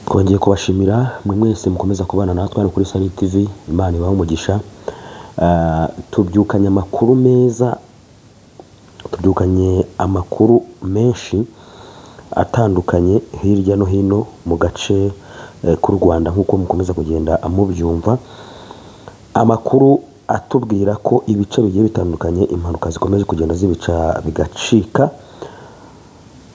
Twongeye kubashimira mwe mwese mukomeza kubana natwe hano kuri Sunny TV. Imana ibahe umugisha. Tubyukanye amakuru meza, tubyukanye amakuru menshi atandukanye hirya no hino mu gace k'u Rwanda nk'uko mukomeza kugenda mubyumva. Amakuru atubwira ko ibice bigiye bitandukanye impanuka zikomeje kugenda zibica bigacika,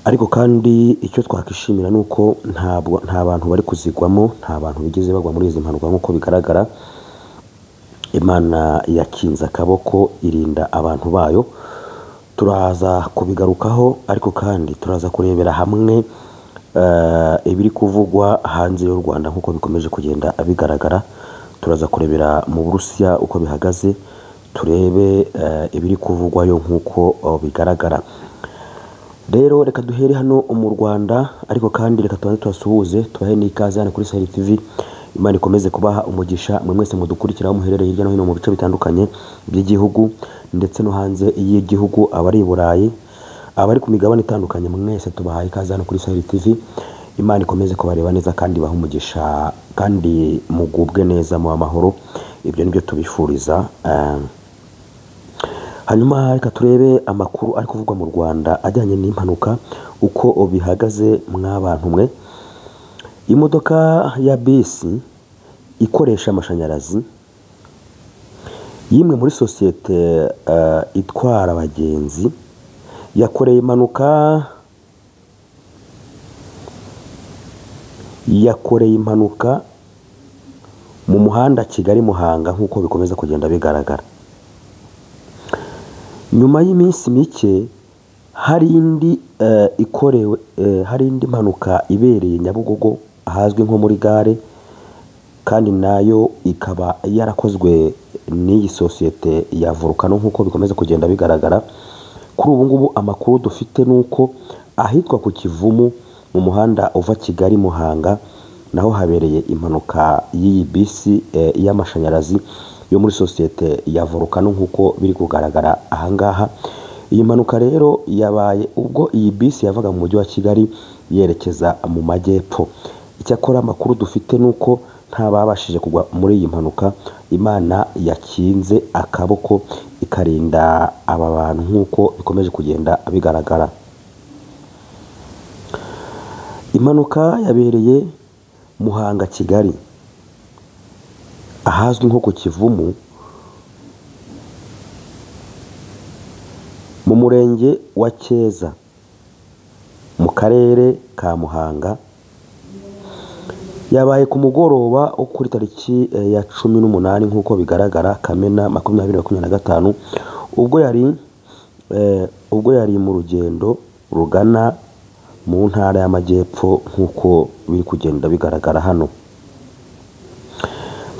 ariko kandi icyo twakishimira nuko nta bantu bari kuzigwamo, nta bantu bigeze bagwa muri izi mpanuka nk'uko bigaragara. Imana yakinze akaboko irinda abantu bayo. Turaza kubigarukaho, ariko kandi turaza kurebera hamwe ibiri kuvugwa hanze y'u Rwanda nk'uko bikomeje kugenda bigaragara. Turaza kurebera mu Burusiya uko bihagaze, turebe ibiri kuvugwayo nk'uko bigaragara. Rero reka duhere hano mu Rwanda, ariko kandi reka tubanze tubasuhuze, tubahe n'ikaze hano kuri Sunny TV. Imana ikomeze kubaha umugisha mwe mwese mudukurikira muherereye hirya no hino mu bice bitandukanye by'igihugu ndetse no hanze y'igihugu, abari i Burayi, abari ku migabane itandukanye, mwese tubahaye ikaze hano kuri Sunny TV. Imana ikomeze kubareba neza kandi ibahe umugisha kandi mugubwe neza mu amahoro. Ibyo nibyo tubifuriza. Hanyuma reka turebe amakuru ari kuvugwa mu Rwanda ajyanye n'impanuka uko bihagaze mw'abantu mwe. Imodoka ya bisi ikoresha amashanyarazi y'imwe muri sosiyete itwara abagenzi yakoreye impanuka mu muhanda Kigali Muhanga nk'uko bikomeza kugenda bigaragara. Nyuma y'iminsi mike hari indi mpanuka ibereye Nyabugogo ahazwi nko muri gare, kandi nayo ikaba yarakozwe n'iyi sosiyete ya Volcano nk'uko bikomeza kugenda bigaragara. Kuri ubu ngubu amakuru dufite nuko ahitwa ku Kivumu mu muhanda uva Kigali Muhanga naho habereye impanuka y'iyi bisi y'amashanyarazi yo muri sosiyete ya Volcano nk'uko biri kugaragara ahangaha. Iyi mpanuka rero yabaye ubwo iyi bisi yavaga mu mujyi wa Kigali yerekeza mu majyepfo. Icyakora amakuru dufite nuko nta babashije kugwa muri iyi mpanuka. Imana yakinze akaboko ikarinda aba bantu nk'uko bikomeje kugenda bigaragara. Impanuka yabereye Muhanga Kigali ahazwi nko ku Kivumu mu murenge wa Cyeza mu karere ka Muhanga. Yabaye ku mugoroba wo kuri tariki ya 18 nk'uko bigaragara Kamena 2025 ubwo yari mu rugendo rugana mu ntara y'Amajyepfo nk'uko biri kugenda bigaragara hano.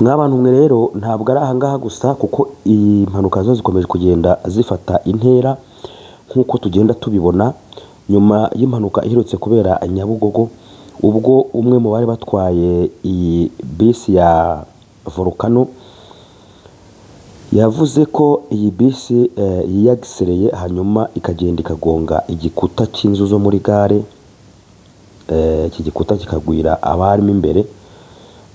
Mw'abantu mwe rero ntabwo ari ahangaha gusa, kuko iyi mpanuka zo zikomeje kugenda zifata intera nk'uko tugenda tubibona. Nyuma y'impanuka iherutse kubera Nyabugogo, ubwo umwe mu bari batwaye iyi bisi ya Volcano yavuze ko iyi bisi yiyagisereye hanyuma ikagenda ikagonga igikuta cy'inzu zo muri gare. Iki gikuta kikagwira abarimo imbere,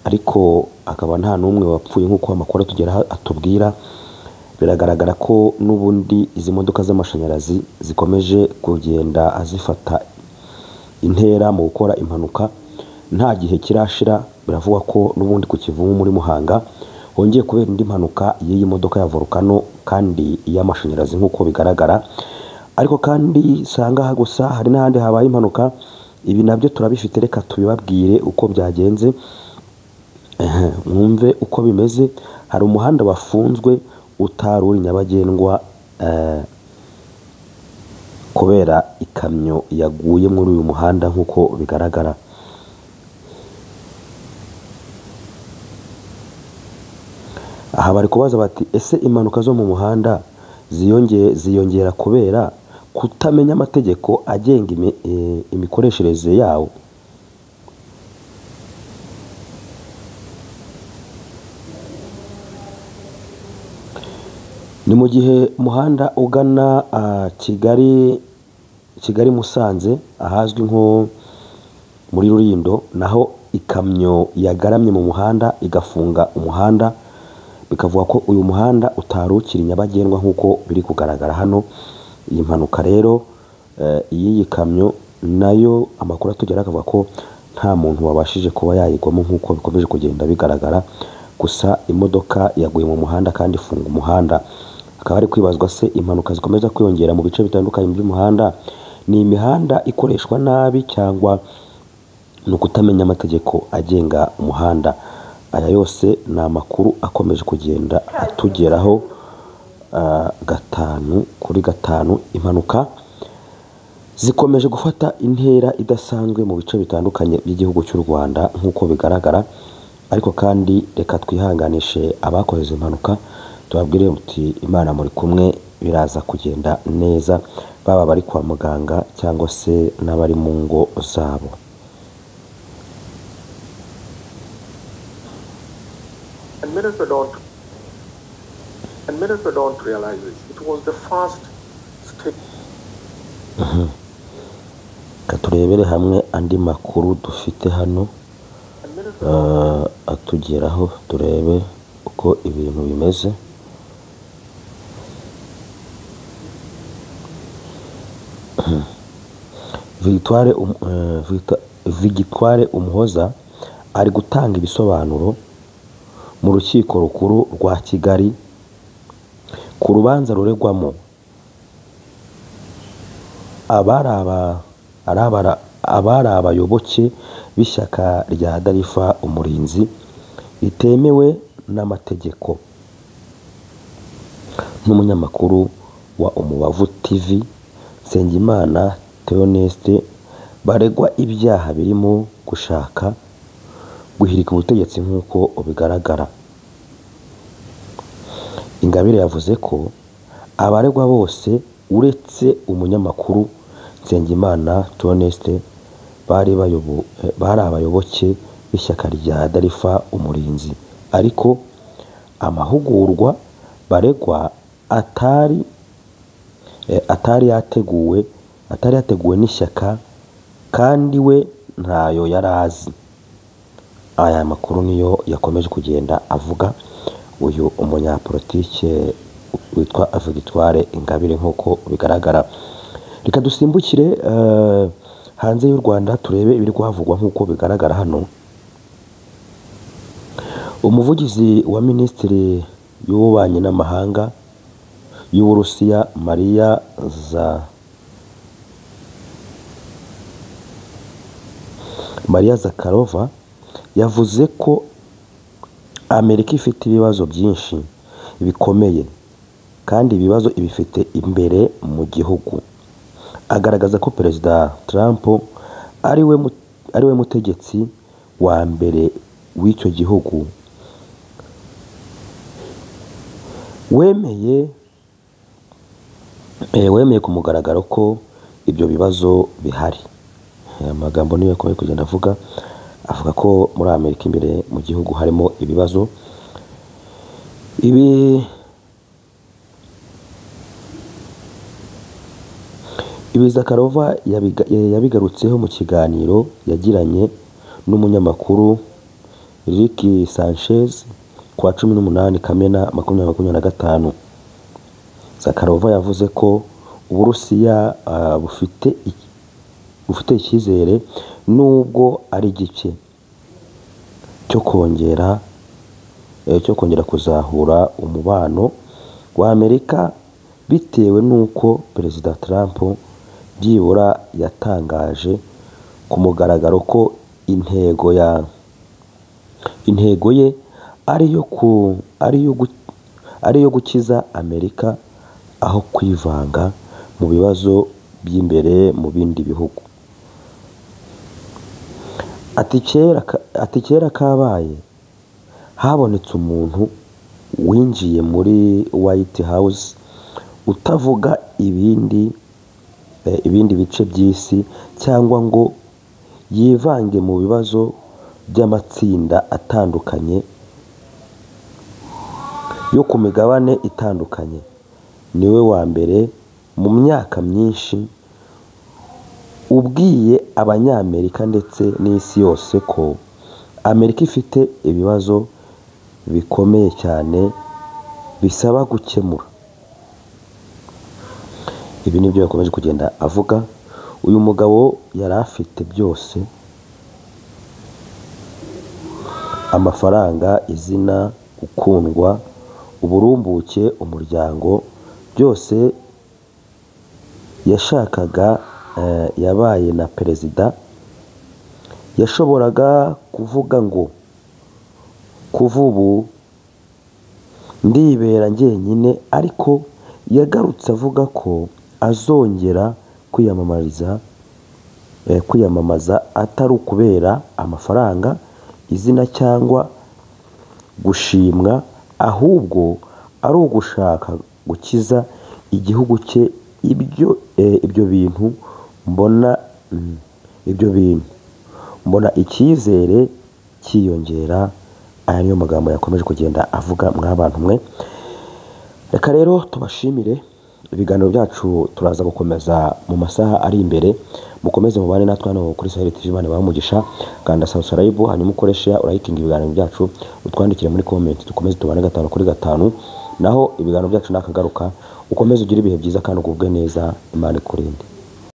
ariko akaba nta n'umwe wapfuye nk'uko amakuru tugera atubwira. Biragaragara ko n'ubundi izi modoka z'amashanyarazi zikomeje kugenda zifata intera mu gukora impanuka. Nta gihe kirashira biravugwa ko n'ubundi ku Kivumu muri Muhanga hongeye kubera indi mpanuka y'iyi modoka ya Volcano kandi y'amashanyarazi nk'uko bigaragara. Ariko kandi sanga gusa hari n'ahandi habaye impanuka. Ibi nabyo turabifite, reka tubibabwire uko byagenze mwumve uko bimeze. Hari umuhanda wafunzwe utari uri nyabagendwa kubera ikamyo yaguye muri uyu muhanda nk'uko bigaragara. Aha bari kubaza bati ese impanuka zo mu muhanda ziyongera kubera kutamenya amategeko agenga imikoreshereze yawo? Ni mu gihe umuhanda ugana Kigali Musanze ahazwi nko muri Rulindo, naho ikamyo yagaramye mu muhanda igafunga umuhanda, bikavuga ko uyu muhanda utari ukiri nyabagendwa nk'uko biri kugaragara hano. Iyi mpanuka rero iyi kamyo nayo amakuru atugera akavuga ko nta muntu wabashije kuba yayigwamo nk'uko bikomeje kugenda bigaragara, gusa imodoka yaguye mu muhanda kandi ifunga umuhanda. Akaba ari kwibazwa se impanuka zikomeza kwiyongera mu bice bitandukanye by'umuhanda ni imihanda ikoreshwa nabi cyangwa ni ukutamenya amategeko agenga umuhanda? Aya yose ni amakuru akomeje kugenda atugeraho gatanu kuri gatanu. Impanuka zikomeje gufata intera idasanzwe mu bice bitandukanye by'igihugu cy'u Rwanda nk'uko bigaragara, ariko kandi reka twihanganishe abakoze izi mpanuka, tubabwire muti Imana muri kumwe, biraza kugenda neza, baba bari kwa muganga cyangwa se n'abari mu ngo zabo. And Minister don't realize this. It was the first step. Katurebere hamwe andi makuru dufite hano atugeraho, turebe uko ibintu bimeze. Victoire Umuhoza ari gutanga ibisobanuro mu rukiko rukuru rwa Kigali ku rubanza ruregwamo abari abayoboke b'ishyaka rya Darifa Umurinzi ritemewe n'amategeko. N'umunyamakuru wa Umubavu TV Nsengimana Theoneste baregwa ibyaha birimo gushaka guhirika ubutegetsi nk'uko bigaragara. Ingabire yavuze ko abaregwa bose uretse umunyamakuru Nsengimana Theoneste bari abayoboke b'ishyaka rya Darifa Umurinzi, ariko amahugurwa baregwa atari yateguwe n'ishyaka kandi we ntayo yari azi. Aya makuru niyo yakomeje kugenda avuga uyu umunyapolitike witwa Victoire Ingabire nk'uko bigaragara. Reka dusimbukire hanze y'u Rwanda turebe ibiri kuhavugwa nk'uko bigaragara hano. Umuvugizi wa Minisitiri y'Ububanyi n'Amahanga y'Uburusiya Maria Zakharova yavuze ko Amerika ifite ibibazo byinshi bikomeye kandi ibibazo ibifite imbere mu gihugu. Agaragaza ko Perezida Trump ari we mutegetsi wa mbere w'icyo gihugu wemeye ku mugaragaro ko ibyo bibazo bihari. Aya magambo niyo yakomeje kugenda avuga ko muri Amerika imbere mu gihugu harimo ibibazo. Ibi Zakharova yabigarutseho mu kiganiro yagiranye n'umunyamakuru Ricky Sanchez kuwa 18 Kamena 2025. Zakharova yavuze ko Uburusiya bufite icyizere nubwo ari gike cyo kongera kuzahura umubano wa Amerika bitewe n'uko Perezida Trump byibura yatangaje ku mugaragaro ko intego ye ari yo gukiza Amerika aho kwivanga mu bibazo by'imbere mu bindi bihugu. Ati kera kabaye habonetse umuntu winjiye muri White House utavuga ibindi bice by'isi cyangwa ngo yivange mu bibazo by'amatsinda atandukanye yo ku migabane itandukanye. Niwe wa mbere mu myaka myinshi ubwiye abanyamerika ndetse n'isi yose ko Amerika ifite ibibazo bikomeye cyane bisaba gukemura. Ibi nibyo yakomeje kugenda avuga. Uyu mugabo yari afite byose: amafaranga, izina, gukundwa, uburumbuke, umuryango, byose yashakaga. Yabaye na perezida, yashoboraga kuvuga ngo kuva ubu ndibera njyenyine, ariko yagarutse avuga ko azongera kwiyamamaza atari ukubera amafaranga, izina cyangwa gushimwa, ahubwo ari ugushaka gukiza igihugu cye. Ibyo bintu mbona icyizere cyiyongera. Aya niyo magambo yakomeje kugenda avuga mw'abantu mwe. Reka rero tubashimire. Ibiganiro byacu turaza gukomeza mu masaha ari imbere. Mukomeze mubane natwe hano kuri Sahel TV. Bane bamugisha, kanda subscribe, hanyuma ukoreshe urayitinga ibiganiro byacu, utwandikire muri comment, dukomeze tubane 5 kuri 5. Naho ibiganiro byacu nakagaruka. Ukomeze ugire ibihe byiza kandi ugubwe neza. Imana ikurinde.